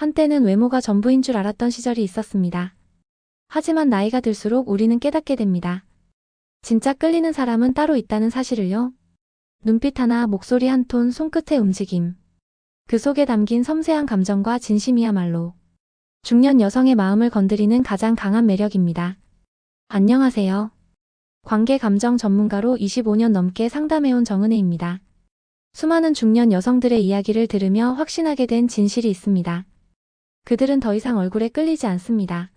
한때는 외모가 전부인 줄 알았던 시절이 있었습니다. 하지만 나이가 들수록 우리는 깨닫게 됩니다. 진짜 끌리는 사람은 따로 있다는 사실을요. 눈빛 하나, 목소리 한 톤, 손끝의 움직임. 그 속에 담긴 섬세한 감정과 진심이야말로 중년 여성의 마음을 건드리는 가장 강한 매력입니다. 안녕하세요. 관계 감정 전문가로 25년 넘게 상담해온 정은혜입니다. 수많은 중년 여성들의 이야기를 들으며 확신하게 된 진실이 있습니다. 그들은 더 이상 얼굴에 끌리지 않습니다.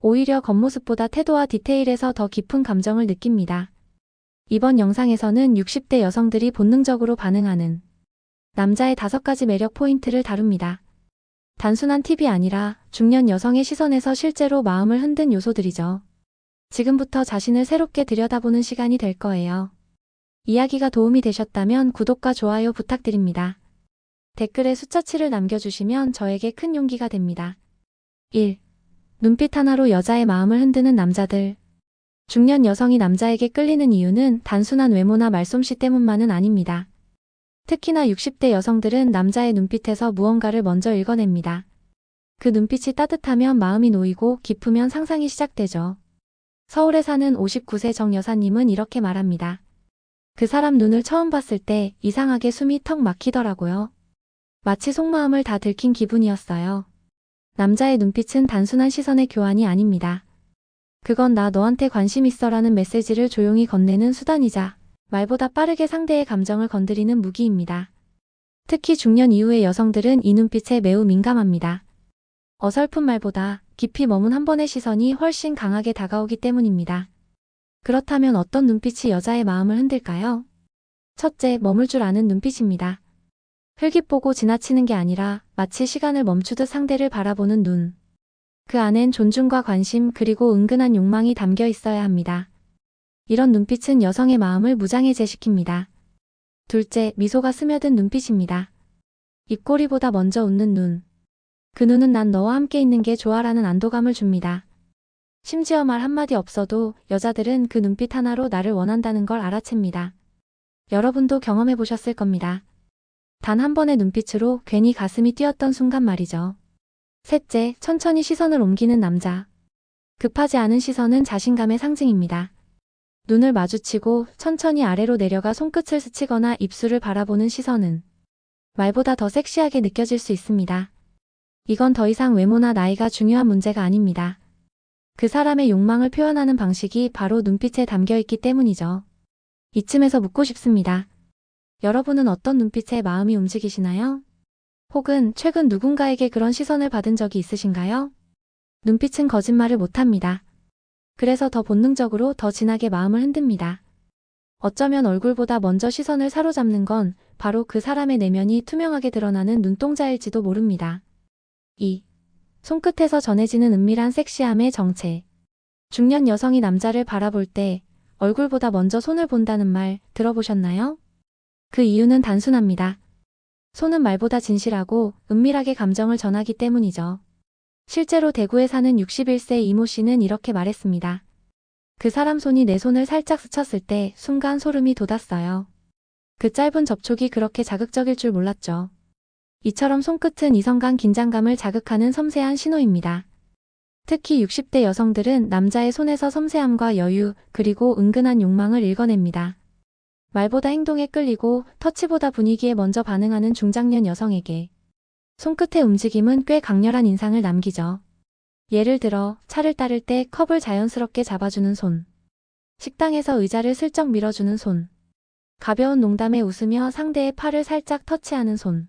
오히려 겉모습보다 태도와 디테일에서 더 깊은 감정을 느낍니다. 이번 영상에서는 60대 여성들이 본능적으로 반응하는 남자의 5가지 매력 포인트를 다룹니다. 단순한 팁이 아니라 중년 여성의 시선에서 실제로 마음을 흔든 요소들이죠. 지금부터 자신을 새롭게 들여다보는 시간이 될 거예요. 이야기가 도움이 되셨다면 구독과 좋아요 부탁드립니다. 댓글에 숫자 7을 남겨주시면 저에게 큰 용기가 됩니다. 1. 눈빛 하나로 여자의 마음을 흔드는 남자들. 중년 여성이 남자에게 끌리는 이유는 단순한 외모나 말솜씨 때문만은 아닙니다. 특히나 60대 여성들은 남자의 눈빛에서 무언가를 먼저 읽어냅니다. 그 눈빛이 따뜻하면 마음이 놓이고 깊으면 상상이 시작되죠. 서울에 사는 59세 정 여사님은 이렇게 말합니다. 그 사람 눈을 처음 봤을 때 이상하게 숨이 턱 막히더라고요. 마치 속마음을 다 들킨 기분이었어요. 남자의 눈빛은 단순한 시선의 교환이 아닙니다. 그건 나 너한테 관심 있어라는 메시지를 조용히 건네는 수단이자 말보다 빠르게 상대의 감정을 건드리는 무기입니다. 특히 중년 이후의 여성들은 이 눈빛에 매우 민감합니다. 어설픈 말보다 깊이 머문 한 번의 시선이 훨씬 강하게 다가오기 때문입니다. 그렇다면 어떤 눈빛이 여자의 마음을 흔들까요? 첫째, 머물 줄 아는 눈빛입니다. 흘깃 보고 지나치는 게 아니라 마치 시간을 멈추듯 상대를 바라보는 눈. 그 안엔 존중과 관심 그리고 은근한 욕망이 담겨 있어야 합니다. 이런 눈빛은 여성의 마음을 무장해제시킵니다. 둘째, 미소가 스며든 눈빛입니다. 입꼬리보다 먼저 웃는 눈. 그 눈은 난 너와 함께 있는 게 좋아라는 안도감을 줍니다. 심지어 말 한마디 없어도 여자들은 그 눈빛 하나로 나를 원한다는 걸 알아챕니다. 여러분도 경험해 보셨을 겁니다. 단 한 번의 눈빛으로 괜히 가슴이 뛰었던 순간 말이죠. 셋째, 천천히 시선을 옮기는 남자. 급하지 않은 시선은 자신감의 상징입니다. 눈을 마주치고 천천히 아래로 내려가 손끝을 스치거나 입술을 바라보는 시선은 말보다 더 섹시하게 느껴질 수 있습니다. 이건 더 이상 외모나 나이가 중요한 문제가 아닙니다. 그 사람의 욕망을 표현하는 방식이 바로 눈빛에 담겨 있기 때문이죠. 이쯤에서 묻고 싶습니다. 여러분은 어떤 눈빛에 마음이 움직이시나요? 혹은 최근 누군가에게 그런 시선을 받은 적이 있으신가요? 눈빛은 거짓말을 못합니다. 그래서 더 본능적으로 더 진하게 마음을 흔듭니다. 어쩌면 얼굴보다 먼저 시선을 사로잡는 건 바로 그 사람의 내면이 투명하게 드러나는 눈동자일지도 모릅니다. 2. 손끝에서 전해지는 은밀한 섹시함의 정체. 중년 여성이 남자를 바라볼 때 얼굴보다 먼저 손을 본다는 말 들어보셨나요? 그 이유는 단순합니다. 손은 말보다 진실하고 은밀하게 감정을 전하기 때문이죠. 실제로 대구에 사는 61세 이모 씨는 이렇게 말했습니다. 그 사람 손이 내 손을 살짝 스쳤을 때 순간 소름이 돋았어요. 그 짧은 접촉이 그렇게 자극적일 줄 몰랐죠. 이처럼 손끝은 이성 간 긴장감을 자극하는 섬세한 신호입니다. 특히 60대 여성들은 남자의 손에서 섬세함과 여유, 그리고 은근한 욕망을 읽어냅니다. 말보다 행동에 끌리고 터치보다 분위기에 먼저 반응하는 중장년 여성에게 손끝의 움직임은 꽤 강렬한 인상을 남기죠. 예를 들어 차를 따를 때 컵을 자연스럽게 잡아주는 손, 식당에서 의자를 슬쩍 밀어주는 손, 가벼운 농담에 웃으며 상대의 팔을 살짝 터치하는 손.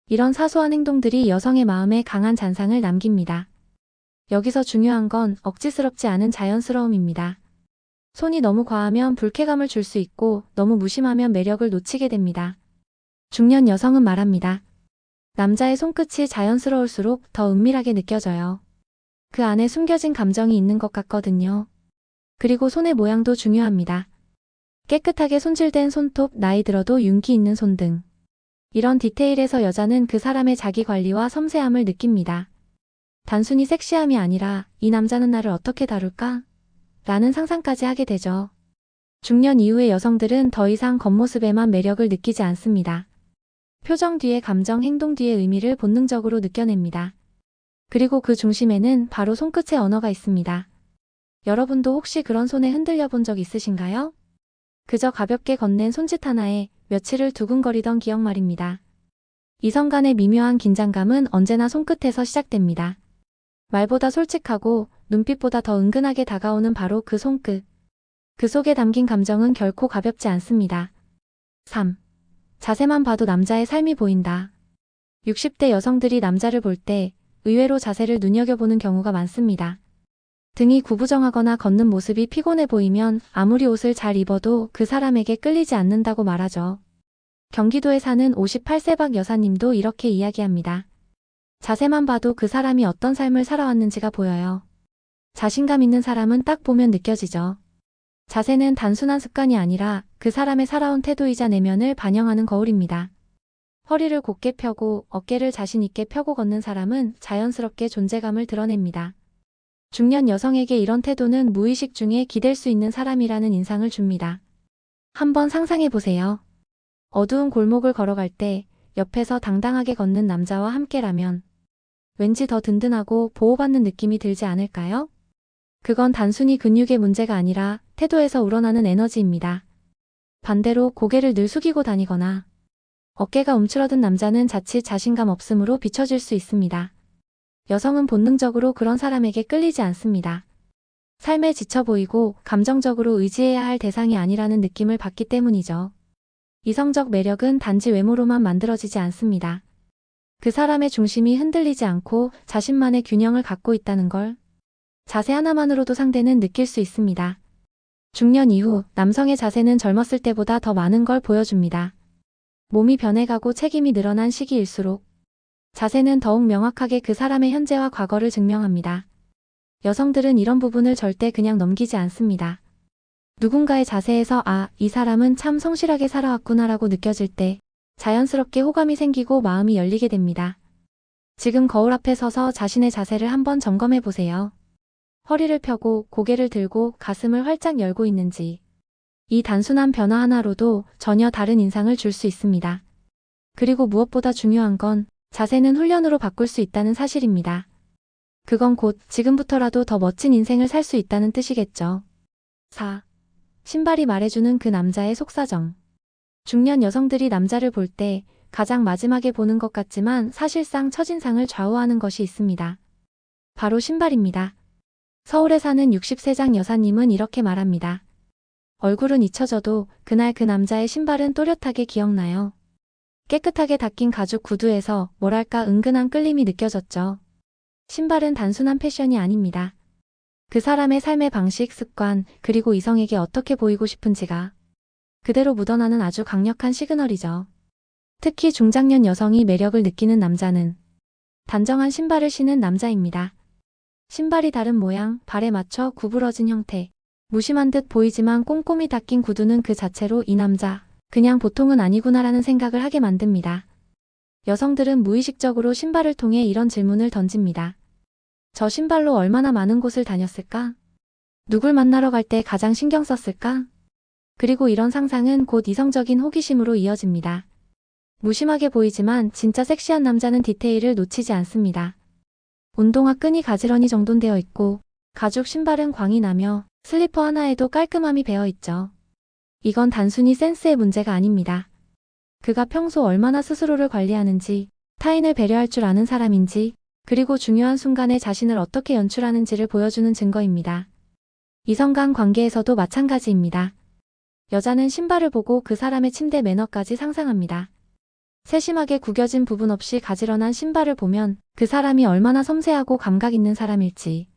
이런 사소한 행동들이 여성의 마음에 강한 잔상을 남깁니다. 여기서 중요한 건 억지스럽지 않은 자연스러움입니다. 손이 너무 과하면 불쾌감을 줄 수 있고 너무 무심하면 매력을 놓치게 됩니다. 중년 여성은 말합니다. 남자의 손끝이 자연스러울수록 더 은밀하게 느껴져요. 그 안에 숨겨진 감정이 있는 것 같거든요. 그리고 손의 모양도 중요합니다. 깨끗하게 손질된 손톱, 나이 들어도 윤기 있는 손등. 이런 디테일에서 여자는 그 사람의 자기관리와 섬세함을 느낍니다. 단순히 섹시함이 아니라 이 남자는 나를 어떻게 다룰까? 라는 상상까지 하게 되죠. 중년 이후의 여성들은 더 이상 겉모습에만 매력을 느끼지 않습니다. 표정 뒤에 감정, 행동 뒤에 의미를 본능적으로 느껴냅니다. 그리고 그 중심에는 바로 손끝의 언어가 있습니다. 여러분도 혹시 그런 손에 흔들려 본 적 있으신가요? 그저 가볍게 건넨 손짓 하나에 며칠을 두근거리던 기억 말입니다. 이성 간의 미묘한 긴장감은 언제나 손끝에서 시작됩니다. 말보다 솔직하고 눈빛보다 더 은근하게 다가오는 바로 그 손끝. 그 속에 담긴 감정은 결코 가볍지 않습니다. 3. 자세만 봐도 남자의 삶이 보인다. 60대 여성들이 남자를 볼 때 의외로 자세를 눈여겨보는 경우가 많습니다. 등이 구부정하거나 걷는 모습이 피곤해 보이면 아무리 옷을 잘 입어도 그 사람에게 끌리지 않는다고 말하죠. 경기도에 사는 58세 박 여사님도 이렇게 이야기합니다. 자세만 봐도 그 사람이 어떤 삶을 살아왔는지가 보여요. 자신감 있는 사람은 딱 보면 느껴지죠. 자세는 단순한 습관이 아니라 그 사람의 살아온 태도이자 내면을 반영하는 거울입니다. 허리를 곧게 펴고 어깨를 자신 있게 펴고 걷는 사람은 자연스럽게 존재감을 드러냅니다. 중년 여성에게 이런 태도는 무의식 중에 기댈 수 있는 사람이라는 인상을 줍니다. 한번 상상해 보세요. 어두운 골목을 걸어갈 때 옆에서 당당하게 걷는 남자와 함께라면 왠지 더 든든하고 보호받는 느낌이 들지 않을까요? 그건 단순히 근육의 문제가 아니라 태도에서 우러나는 에너지입니다. 반대로 고개를 늘 숙이고 다니거나 어깨가 움츠러든 남자는 자칫 자신감 없음으로 비춰질 수 있습니다. 여성은 본능적으로 그런 사람에게 끌리지 않습니다. 삶에 지쳐 보이고 감정적으로 의지해야 할 대상이 아니라는 느낌을 받기 때문이죠. 이성적 매력은 단지 외모로만 만들어지지 않습니다. 그 사람의 중심이 흔들리지 않고 자신만의 균형을 갖고 있다는 걸 자세 하나만으로도 상대는 느낄 수 있습니다. 중년 이후 남성의 자세는 젊었을 때보다 더 많은 걸 보여줍니다. 몸이 변해가고 책임이 늘어난 시기일수록 자세는 더욱 명확하게 그 사람의 현재와 과거를 증명합니다. 여성들은 이런 부분을 절대 그냥 넘기지 않습니다. 누군가의 자세에서 아, 이 사람은 참 성실하게 살아왔구나라고 느껴질 때 자연스럽게 호감이 생기고 마음이 열리게 됩니다. 지금 거울 앞에 서서 자신의 자세를 한번 점검해 보세요. 허리를 펴고 고개를 들고 가슴을 활짝 열고 있는지. 이 단순한 변화 하나로도 전혀 다른 인상을 줄 수 있습니다. 그리고 무엇보다 중요한 건 자세는 훈련으로 바꿀 수 있다는 사실입니다. 그건 곧 지금부터라도 더 멋진 인생을 살 수 있다는 뜻이겠죠. 4. 신발이 말해주는 그 남자의 속사정. 중년 여성들이 남자를 볼 때 가장 마지막에 보는 것 같지만 사실상 첫인상을 좌우하는 것이 있습니다. 바로 신발입니다. 서울에 사는 60세장 여사님은 이렇게 말합니다. 얼굴은 잊혀져도 그날 그 남자의 신발은 또렷하게 기억나요. 깨끗하게 닦인 가죽 구두에서 뭐랄까 은근한 끌림이 느껴졌죠. 신발은 단순한 패션이 아닙니다. 그 사람의 삶의 방식, 습관, 그리고 이성에게 어떻게 보이고 싶은지가 그대로 묻어나는 아주 강력한 시그널이죠. 특히 중장년 여성이 매력을 느끼는 남자는 단정한 신발을 신은 남자입니다. 신발이 다른 모양, 발에 맞춰 구부러진 형태, 무심한 듯 보이지만 꼼꼼히 닦인 구두는 그 자체로 이 남자, 그냥 보통은 아니구나라는 생각을 하게 만듭니다. 여성들은 무의식적으로 신발을 통해 이런 질문을 던집니다. 저 신발로 얼마나 많은 곳을 다녔을까? 누굴 만나러 갈 때 가장 신경 썼을까? 그리고 이런 상상은 곧 이성적인 호기심으로 이어집니다. 무심하게 보이지만 진짜 섹시한 남자는 디테일을 놓치지 않습니다. 운동화 끈이 가지런히 정돈되어 있고 가죽 신발은 광이 나며 슬리퍼 하나에도 깔끔함이 배어 있죠. 이건 단순히 센스의 문제가 아닙니다. 그가 평소 얼마나 스스로를 관리하는지, 타인을 배려할 줄 아는 사람인지, 그리고 중요한 순간에 자신을 어떻게 연출하는지를 보여주는 증거입니다. 이성 간 관계에서도 마찬가지입니다. 여자는 신발을 보고 그 사람의 침대 매너까지 상상합니다. 세심하게 구겨진 부분 없이 가지런한 신발을 보면 그 사람이 얼마나 섬세하고 감각 있는 사람일지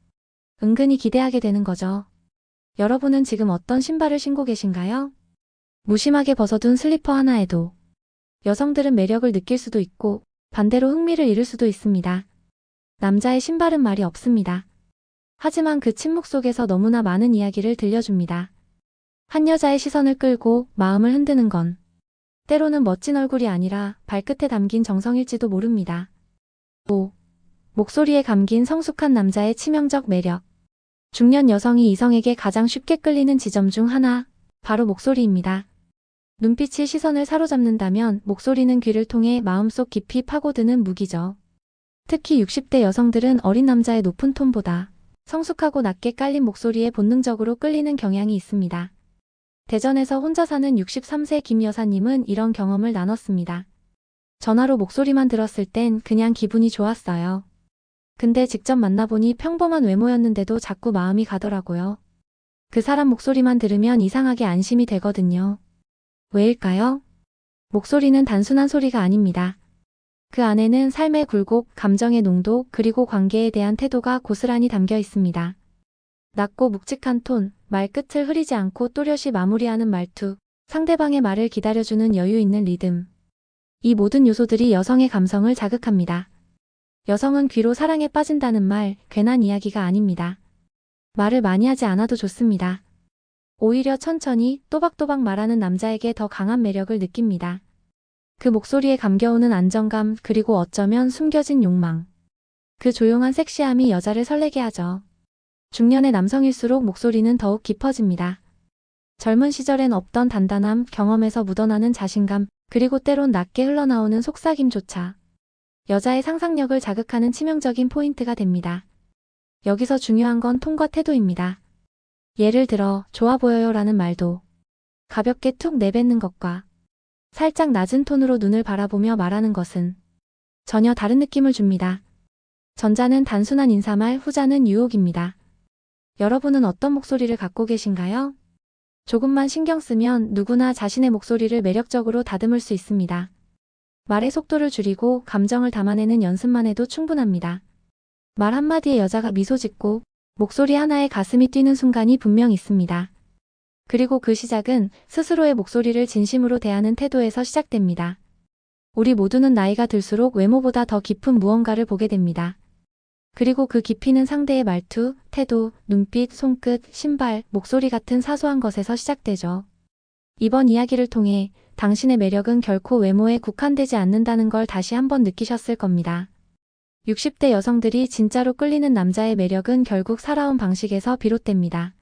은근히 기대하게 되는 거죠. 여러분은 지금 어떤 신발을 신고 계신가요? 무심하게 벗어둔 슬리퍼 하나에도 여성들은 매력을 느낄 수도 있고 반대로 흥미를 잃을 수도 있습니다. 남자의 신발은 말이 없습니다. 하지만 그 침묵 속에서 너무나 많은 이야기를 들려줍니다. 한 여자의 시선을 끌고 마음을 흔드는 건 때로는 멋진 얼굴이 아니라 발끝에 담긴 정성일지도 모릅니다. 5. 목소리에 감긴 성숙한 남자의 치명적 매력. 중년 여성이 이성에게 가장 쉽게 끌리는 지점 중 하나, 바로 목소리입니다. 눈빛이 시선을 사로잡는다면 목소리는 귀를 통해 마음속 깊이 파고드는 무기죠. 특히 60대 여성들은 어린 남자의 높은 톤보다 성숙하고 낮게 깔린 목소리에 본능적으로 끌리는 경향이 있습니다. 대전에서 혼자 사는 63세 김 여사님은 이런 경험을 나눴습니다. 전화로 목소리만 들었을 땐 그냥 기분이 좋았어요. 근데 직접 만나보니 평범한 외모였는데도 자꾸 마음이 가더라고요. 그 사람 목소리만 들으면 이상하게 안심이 되거든요. 왜일까요? 목소리는 단순한 소리가 아닙니다. 그 안에는 삶의 굴곡, 감정의 농도, 그리고 관계에 대한 태도가 고스란히 담겨 있습니다. 낮고 묵직한 톤, 말끝을 흐리지 않고 또렷이 마무리하는 말투, 상대방의 말을 기다려주는 여유 있는 리듬. 이 모든 요소들이 여성의 감성을 자극합니다. 여성은 귀로 사랑에 빠진다는 말, 괜한 이야기가 아닙니다. 말을 많이 하지 않아도 좋습니다. 오히려 천천히 또박또박 말하는 남자에게 더 강한 매력을 느낍니다. 그 목소리에 감겨오는 안정감, 그리고 어쩌면 숨겨진 욕망. 그 조용한 섹시함이 여자를 설레게 하죠. 중년의 남성일수록 목소리는 더욱 깊어집니다. 젊은 시절엔 없던 단단함, 경험에서 묻어나는 자신감, 그리고 때론 낮게 흘러나오는 속삭임조차 여자의 상상력을 자극하는 치명적인 포인트가 됩니다. 여기서 중요한 건 톤과 태도입니다. 예를 들어 좋아 보여요 라는 말도 가볍게 툭 내뱉는 것과 살짝 낮은 톤으로 눈을 바라보며 말하는 것은 전혀 다른 느낌을 줍니다. 전자는 단순한 인사말, 후자는 유혹입니다. 여러분은 어떤 목소리를 갖고 계신가요? 조금만 신경 쓰면 누구나 자신의 목소리를 매력적으로 다듬을 수 있습니다. 말의 속도를 줄이고 감정을 담아내는 연습만 해도 충분합니다. 말 한마디에 여자가 미소 짓고 목소리 하나에 가슴이 뛰는 순간이 분명 있습니다. 그리고 그 시작은 스스로의 목소리를 진심으로 대하는 태도에서 시작됩니다. 우리 모두는 나이가 들수록 외모보다 더 깊은 무언가를 보게 됩니다. 그리고 그 깊이는 상대의 말투, 태도, 눈빛, 손끝, 신발, 목소리 같은 사소한 것에서 시작되죠. 이번 이야기를 통해 당신의 매력은 결코 외모에 국한되지 않는다는 걸 다시 한번 느끼셨을 겁니다. 60대 여성들이 진짜로 끌리는 남자의 매력은 결국 살아온 방식에서 비롯됩니다.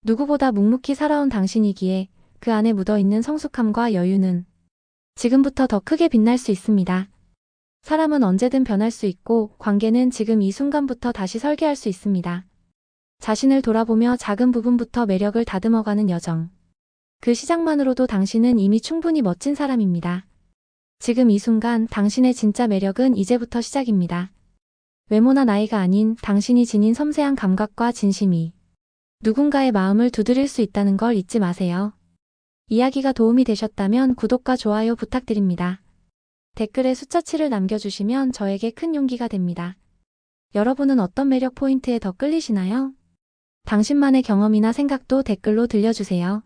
누구보다 묵묵히 살아온 당신이기에 그 안에 묻어있는 성숙함과 여유는 지금부터 더 크게 빛날 수 있습니다. 사람은 언제든 변할 수 있고 관계는 지금 이 순간부터 다시 설계할 수 있습니다. 자신을 돌아보며 작은 부분부터 매력을 다듬어가는 여정. 그 시작만으로도 당신은 이미 충분히 멋진 사람입니다. 지금 이 순간 당신의 진짜 매력은 이제부터 시작입니다. 외모나 나이가 아닌 당신이 지닌 섬세한 감각과 진심이 누군가의 마음을 두드릴 수 있다는 걸 잊지 마세요. 이야기가 도움이 되셨다면 구독과 좋아요 부탁드립니다. 댓글에 숫자 7을 남겨주시면 저에게 큰 용기가 됩니다. 여러분은 어떤 매력 포인트에 더 끌리시나요? 당신만의 경험이나 생각도 댓글로 들려주세요.